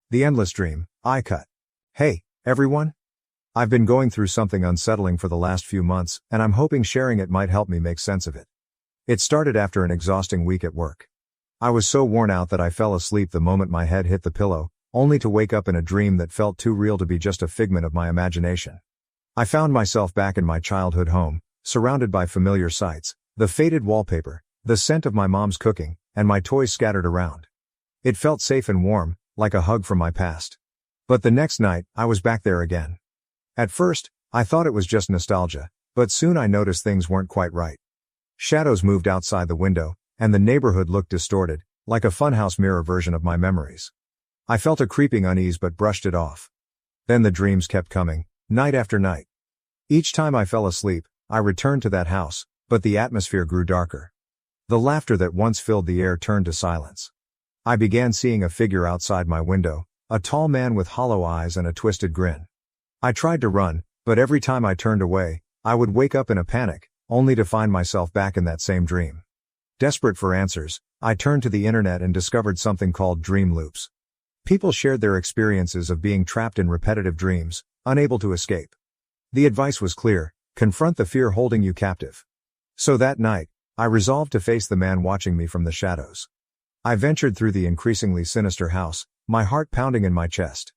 The Endless Dream, I Cut. Hey, everyone. I've been going through something unsettling for the last few months, and I'm hoping sharing it might help me make sense of it. It started after an exhausting week at work. I was so worn out that I fell asleep the moment my head hit the pillow, only to wake up in a dream that felt too real to be just a figment of my imagination. I found myself back in my childhood home, surrounded by familiar sights, the faded wallpaper, the scent of my mom's cooking, and my toys scattered around. It felt safe and warm, like a hug from my past. But the next night, I was back there again. At first, I thought it was just nostalgia, but soon I noticed things weren't quite right. Shadows moved outside the window, and the neighborhood looked distorted, like a funhouse mirror version of my memories. I felt a creeping unease but brushed it off. Then the dreams kept coming, night after night. Each time I fell asleep, I returned to that house, but the atmosphere grew darker. The laughter that once filled the air turned to silence. I began seeing a figure outside my window, a tall man with hollow eyes and a twisted grin. I tried to run, but every time I turned away, I would wake up in a panic, only to find myself back in that same dream. Desperate for answers, I turned to the internet and discovered something called dream loops. People shared their experiences of being trapped in repetitive dreams, unable to escape. The advice was clear: confront the fear holding you captive. So that night, I resolved to face the man watching me from the shadows. I ventured through the increasingly sinister house, my heart pounding in my chest.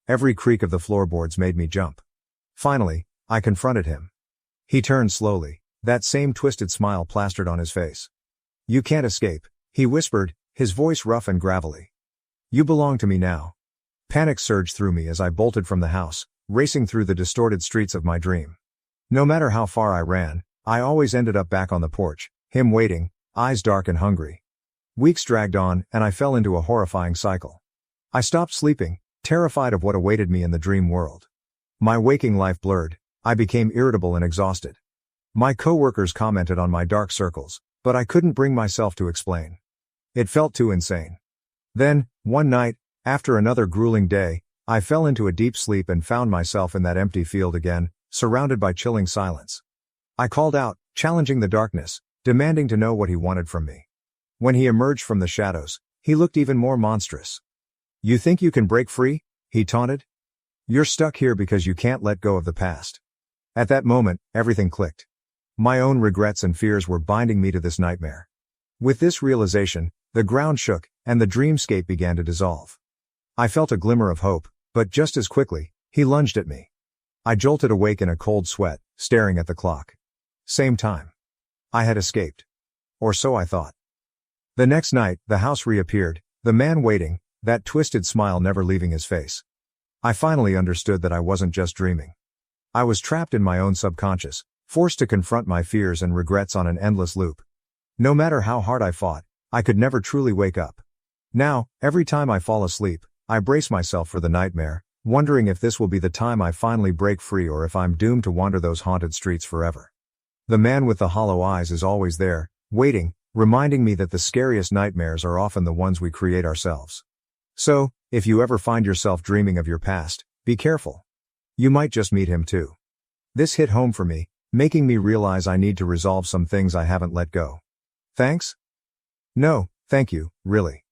Every creak of the floorboards made me jump. Finally, I confronted him. He turned slowly, that same twisted smile plastered on his face. "You can't escape," he whispered, his voice rough and gravelly. "You belong to me now." Panic surged through me as I bolted from the house, racing through the distorted streets of my dream. No matter how far I ran, I always ended up back on the porch, him waiting, eyes dark and hungry. Weeks dragged on, and I fell into a horrifying cycle. I stopped sleeping, terrified of what awaited me in the dream world. My waking life blurred, I became irritable and exhausted. My coworkers commented on my dark circles, but I couldn't bring myself to explain. It felt too insane. Then, one night, after another grueling day, I fell into a deep sleep and found myself in that empty field again, surrounded by chilling silence. I called out, challenging the darkness, demanding to know what he wanted from me. When he emerged from the shadows, he looked even more monstrous. "You think you can break free?" he taunted. "You're stuck here because you can't let go of the past." At that moment, everything clicked. My own regrets and fears were binding me to this nightmare. With this realization, the ground shook, and the dreamscape began to dissolve. I felt a glimmer of hope, but just as quickly, he lunged at me. I jolted awake in a cold sweat, staring at the clock. Same time. I had escaped. Or so I thought. The next night, the house reappeared, the man waiting, that twisted smile never leaving his face. I finally understood that I wasn't just dreaming. I was trapped in my own subconscious, forced to confront my fears and regrets on an endless loop. No matter how hard I fought, I could never truly wake up. Now, every time I fall asleep, I brace myself for the nightmare, wondering if this will be the time I finally break free or if I'm doomed to wander those haunted streets forever. The man with the hollow eyes is always there, waiting, reminding me that the scariest nightmares are often the ones we create ourselves. So, if you ever find yourself dreaming of your past, be careful. You might just meet him too. This hit home for me, making me realize I need to resolve some things I haven't let go. Thanks? No, thank you, really.